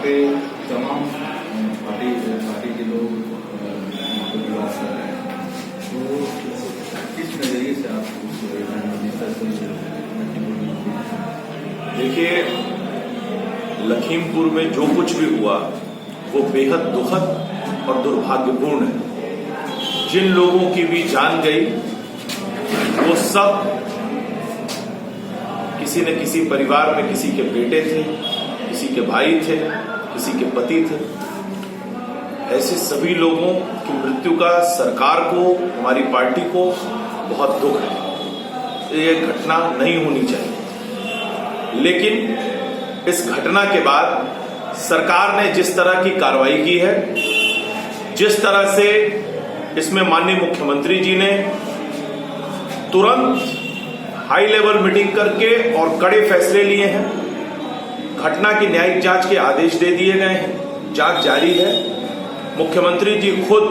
पे तमाम पार्टी के लोग विवाद कर रहे हैं, तो किस नजरिए से आप देखिए, लखीमपुर में जो कुछ भी हुआ वो बेहद दुखद और दुर्भाग्यपूर्ण है। जिन लोगों की भी जान गई वो सब किसी न किसी परिवार में किसी के बेटे थे, किसी के भाई थे, किसी के पति थे। ऐसे सभी लोगों की मृत्यु का सरकार को, हमारी पार्टी को बहुत दुख है। ये घटना नहीं होनी चाहिए, लेकिन इस घटना के बाद सरकार ने जिस तरह की कार्रवाई की है, जिस तरह से इसमें माननीय मुख्यमंत्री जी ने तुरंत हाई लेवल मीटिंग करके और कड़े फैसले लिए हैं, घटना की न्यायिक जांच के आदेश दे दिए गए हैं, जांच जारी है। मुख्यमंत्री जी खुद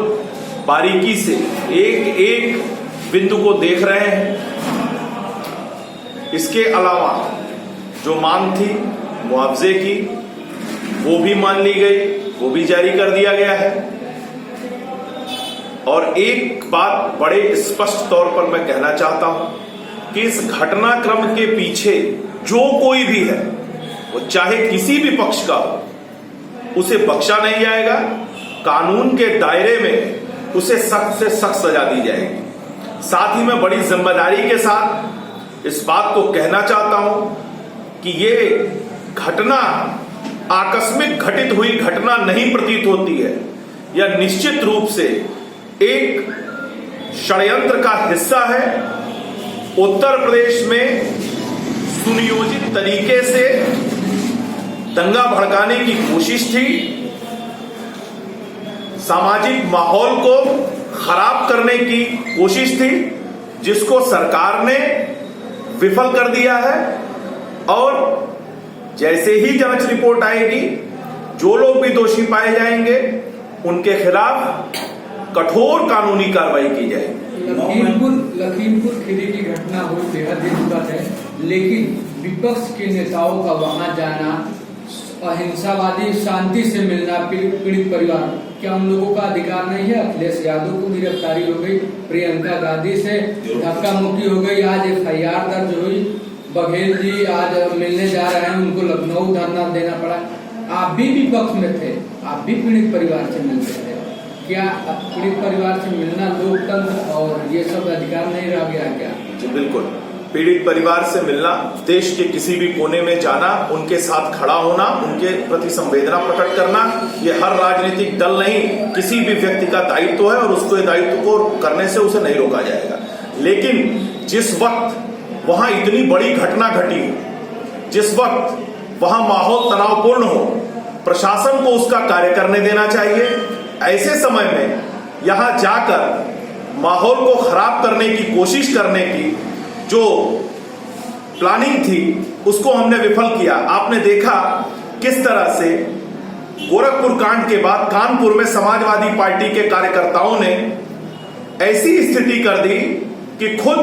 बारीकी से एक एक बिंदु को देख रहे हैं। इसके अलावा जो मांग थी मुआवजे की, वो भी मान ली गई, वो भी जारी कर दिया गया है। और एक बात बड़े स्पष्ट तौर पर मैं कहना चाहता हूं कि इस घटनाक्रम के पीछे जो कोई भी है, वो चाहे किसी भी पक्ष का हो, उसे बख्शा नहीं जाएगा। कानून के दायरे में उसे सख्त से सख्त सजा दी जाएगी। साथ ही मैं बड़ी जिम्मेदारी के साथ इस बात को कहना चाहता हूं कि ये घटना आकस्मिक घटित हुई घटना नहीं प्रतीत होती है। यह निश्चित रूप से एक षड्यंत्र का हिस्सा है। उत्तर प्रदेश में सुनियोजित तरीके से दंगा भड़काने की कोशिश थी, सामाजिक माहौल को खराब करने की कोशिश थी, जिसको सरकार ने विफल कर दिया है। और जैसे ही जांच रिपोर्ट आएगी, जो लोग भी दोषी पाए जाएंगे उनके खिलाफ कठोर कानूनी कार्रवाई की जाएगी। लखीमपुर खीरी की घटना हुई बेहद ही दुखद है, लेकिन विपक्ष के नेताओं का वहां जाना, अहिंसावादी शांति से मिलना पीड़ित परिवार, क्या उन लोगों का अधिकार नहीं है? अखिलेश यादव को गिरफ्तारी हो गई, प्रियंका गांधी से धक्का मुक्की हो गई, आज FIR दर्ज हुई, बघेल जी आज मिलने जा रहे हैं, उनको लखनऊ धरना देना पड़ा। आप भी विपक्ष में थे, आप भी पीड़ित परिवार से मिलते थे। क्या पीड़ित परिवार से मिलना लोकतंत्र और ये सब अधिकार नहीं रह गया क्या? जी बिल्कुल, पीड़ित परिवार से मिलना, देश के किसी भी कोने में जाना, उनके साथ खड़ा होना, उनके प्रति संवेदना प्रकट करना, ये हर राजनीतिक दल नहीं, किसी भी व्यक्ति का दायित्व है और उसको दायित्व को करने से उसे नहीं रोका जाएगा। लेकिन जिस वक्त वहां इतनी बड़ी घटना घटी हो, जिस वक्त वहां माहौल तनावपूर्ण हो, प्रशासन को उसका कार्य करने देना चाहिए। ऐसे समय में यहां जाकर माहौल को खराब करने की कोशिश करने की जो प्लानिंग थी, उसको हमने विफल किया। आपने देखा किस तरह से गोरखपुर कांड के बाद कानपुर में समाजवादी पार्टी के कार्यकर्ताओं ने ऐसी स्थिति कर दी कि खुद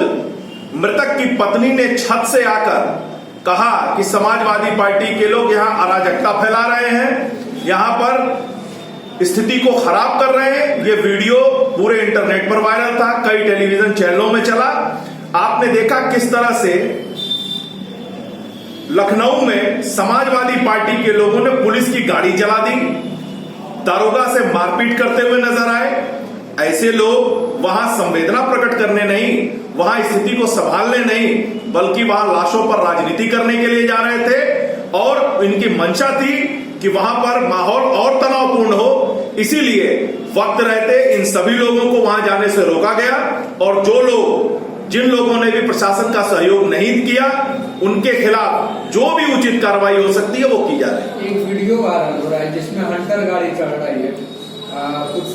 मृतक की पत्नी ने छत से आकर कहा कि समाजवादी पार्टी के लोग यहां अराजकता फैला रहे हैं, यहां पर स्थिति को खराब कर रहे हैं। ये वीडियो पूरे इंटरनेट पर वायरल था, कई टेलीविजन चैनलों में चला। आपने देखा किस तरह से लखनऊ में समाजवादी पार्टी के लोगों ने पुलिस की गाड़ी जला दी, दारोगा से मारपीट करते हुए नजर आए। ऐसे लोग वहां संवेदना प्रकट करने नहीं, वहां स्थिति को संभालने नहीं, बल्कि वहां लाशों पर राजनीति करने के लिए जा रहे थे। और इनकी मंशा थी कि वहां पर माहौल और तनावपूर्ण हो, इसीलिए वक्त रहते इन सभी लोगों को वहां जाने से रोका गया। और जिन लोगों ने भी प्रशासन का सहयोग नहीं किया, उनके खिलाफ जो भी उचित कार्रवाई हो सकती है वो की जा रही है। एक वीडियो वायरल हो रहा है जिसमें हंटर गाड़ी चल रही है, कुछ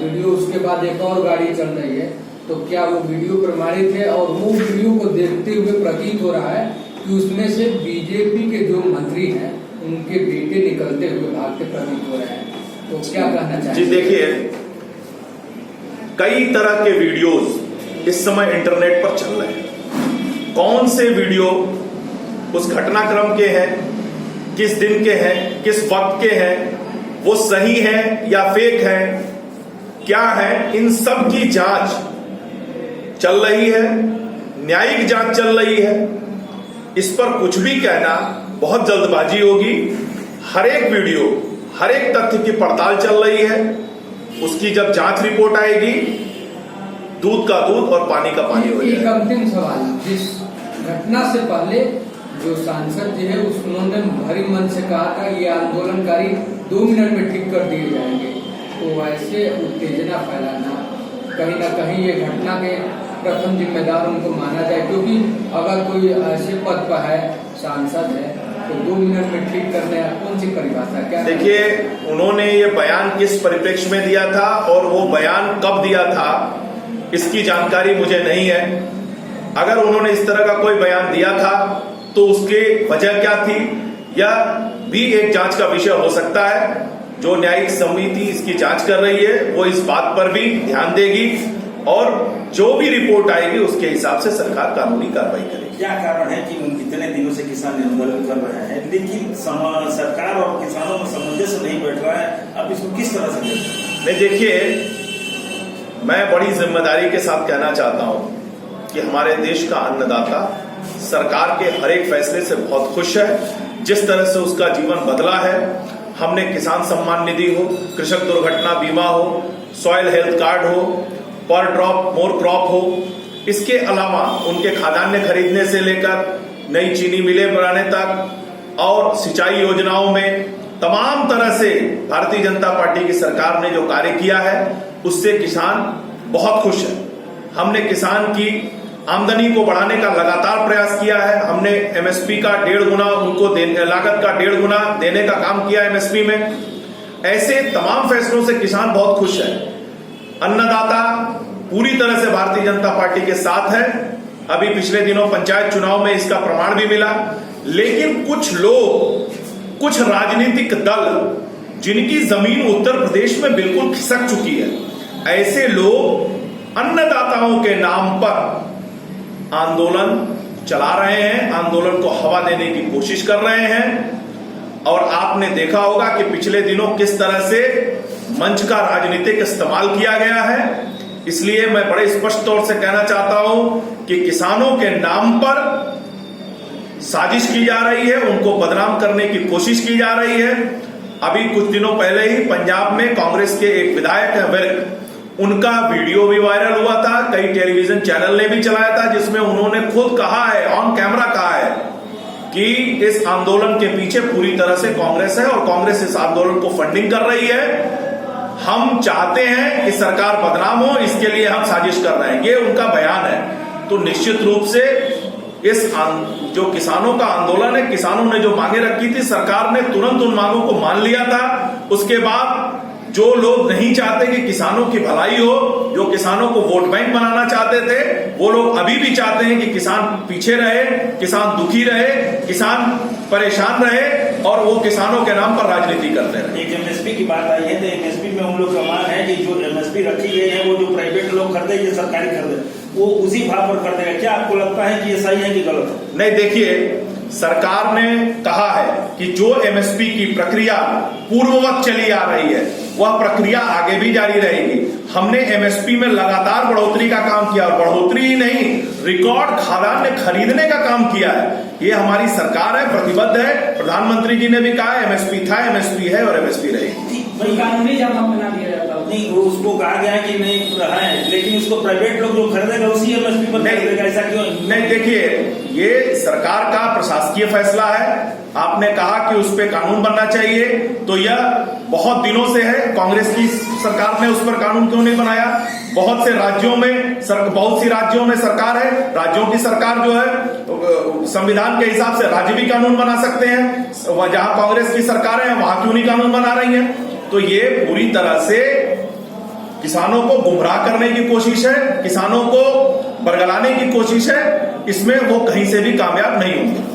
वीडियो उसके बाद एक और गाड़ी चल रही है, तो क्या वो वीडियो प्रमाणित है? और वो वीडियो को देखते हुए प्रतीत हो रहा है कि उसमें से बीजेपी के जो मंत्री हैं उनके बेटे निकलते हुए भागते प्रतीत हो रहे हैं, तो क्या कहना चाहिए? जी देखिए, कई तरह के वीडियोस इस समय इंटरनेट पर चल रहे हैं। कौन से वीडियो उस घटनाक्रम के हैं किस दिन के हैं, किस वक्त के हैं, वो सही है या फेक है, क्या है, इन सब की जांच चल रही है, न्यायिक जांच चल रही है। इस पर कुछ भी कहना बहुत जल्दबाजी होगी। हर एक वीडियो, हर एक तथ्य की पड़ताल चल रही है। उसकी जब जांच रिपोर्ट आएगी, दूध का दूध और पानी का पानी हो एक जाएगा। अंतिम सवाल, जिस घटना से पहले जो सांसद जी है उन्होंने भारी मन से कहा था ये आंदोलनकारी 2 मिनट में ठीक कर दिए जाएंगे, तो ऐसे उत्तेजना फैलाना कहीं ना कहीं ये घटना के प्रथम जिम्मेदार उनको माना जाए, क्योंकि अगर कोई ऐसे पद पर है, सांसद है, तो 2 मिनट में ठीक करने कौन सी परिभाषा क्या? देखिए, उन्होंने ये बयान किस परिप्रेक्ष्य में दिया था और वो बयान कब दिया था, इसकी जानकारी मुझे नहीं है। अगर उन्होंने इस तरह का कोई बयान दिया था तो उसकी वजह क्या थी, यह भी एक जांच का विषय हो सकता है। जो न्यायिक समिति इसकी जांच कर रही है वो इस बात पर भी ध्यान देगी और जो भी रिपोर्ट आएगी उसके हिसाब से सरकार कानूनी कार्रवाई करेगी। क्या कारण है कि इतने दिनों से किसान आंदोलन कर रहे हैं लेकिन सरकार और किसानों में सामंजस्य नहीं बैठ रहा है, अब इसको किस तरह से नहीं, देखिए, मैं बड़ी जिम्मेदारी के साथ कहना चाहता हूं कि हमारे देश का अन्नदाता सरकार के हर एक फैसले से बहुत खुश है। जिस तरह से उसका जीवन बदला है, हमने किसान सम्मान निधि हो, कृषक दुर्घटना बीमा हो, सॉइल हेल्थ कार्ड हो, पर ड्रॉप मोर क्रॉप हो, इसके अलावा उनके खाद्यान्न खरीदने से लेकर नई चीनी मिलें बनाने तक और सिंचाई योजनाओं में तमाम तरह से भारतीय जनता पार्टी की सरकार ने जो कार्य किया है उससे किसान बहुत खुश है। हमने किसान की आमदनी को बढ़ाने का लगातार प्रयास किया है। हमने एमएसपी का 1.5 गुना उनको लागत का 1.5 गुना देने का काम किया एमएसपी में। ऐसे तमाम फैसलों से किसान बहुत खुश है। अन्नदाता पूरी तरह से भारतीय जनता पार्टी के साथ है। अभी पिछले दिनों पंचायत चुनाव में इसका प्रमाण भी मिला। लेकिन कुछ लोग, कुछ राजनीतिक दल जिनकी जमीन उत्तर प्रदेश में बिल्कुल खिसक चुकी है, ऐसे लोग अन्नदाताओं के नाम पर आंदोलन चला रहे हैं, आंदोलन को हवा देने की कोशिश कर रहे हैं। और आपने देखा होगा कि पिछले दिनों किस तरह से मंच का राजनीतिक इस्तेमाल किया गया है। इसलिए मैं बड़े स्पष्ट तौर से कहना चाहता हूं कि किसानों के नाम पर साजिश की जा रही है, उनको बदनाम करने की कोशिश की जा रही है। अभी कुछ दिनों पहले ही पंजाब में कांग्रेस के एक विधायक है विर्क, उनका वीडियो भी वायरल हुआ था, कई टेलीविजन चैनल ने भी चलाया था, जिसमें उन्होंने खुद कहा है, ऑन कैमरा कहा है कि इस आंदोलन के पीछे पूरी तरह से कांग्रेस है और कांग्रेस इस आंदोलन को फंडिंग कर रही है। हम चाहते हैं कि सरकार बदनाम हो, इसके लिए हम साजिश कर रहे हैं, ये उनका बयान है। तो निश्चित रूप से इस जो किसानों का आंदोलन है, किसानों ने जो मांगे रखी थी, सरकार ने तुरंत उन मांगों को मान लिया था। उसके बाद जो लोग नहीं चाहते कि किसानों की भलाई हो, जो किसानों को वोट बैंक बनाना चाहते थे, वो लोग अभी भी चाहते हैं कि किसान पीछे रहे, किसान दुखी रहे, किसान परेशान रहे और वो किसानों के नाम पर राजनीति करते रहे। एक एमएसपी की बात आई है तो एमएसपी में हम लोग का मान है कि जो एमएसपी रखी गई है वो जो प्राइवेट लोग खरीदे, ये सरकारी खरीदे, वो उसी भाव पर खरीदेगा। क्या आपको लगता है कि ये सही है कि गलत है? नहीं, देखिए, सरकार ने कहा है कि जो एमएसपी की प्रक्रिया पूर्ववत चली आ रही है वह प्रक्रिया आगे भी जारी रहेगी। हमने एमएसपी में लगातार बढ़ोतरी का काम किया और बढ़ोतरी ही नहीं, रिकॉर्ड खाद्यान्न खरीदने का काम किया है। ये हमारी सरकार है, प्रतिबद्ध है। प्रधानमंत्री जी ने भी कहा एमएसपी था, एमएसपी है और एमएसपी रहेगी। कानूनी जमानत बना दिया जाता है, नहीं उसको कहा गया कि नहीं रहा है, लेकिन उसको प्राइवेट लोग जो खरीदेगा उसी एमएसपी पर खरीदेगा, ऐसा क्यों? नहीं, देखिए, ये सरकार का प्रशासकीय फैसला है। आपने कहा कि उस पर कानून बनना चाहिए, तो यह बहुत दिनों से है। कांग्रेस की सरकार ने उस पर कानून क्यों नहीं बनाया? बहुत से राज्यों में बहुत सी राज्यों में सरकार है, राज्यों की सरकार जो है संविधान के हिसाब से राज्य भी कानून बना सकते हैं। जहां कांग्रेस की सरकार है वहां क्यों नहीं कानून बना रही है? तो ये पूरी तरह से किसानों को गुमराह करने की कोशिश है, किसानों को बरगलाने की कोशिश है। इसमें वो कहीं से भी कामयाब नहीं होंगे।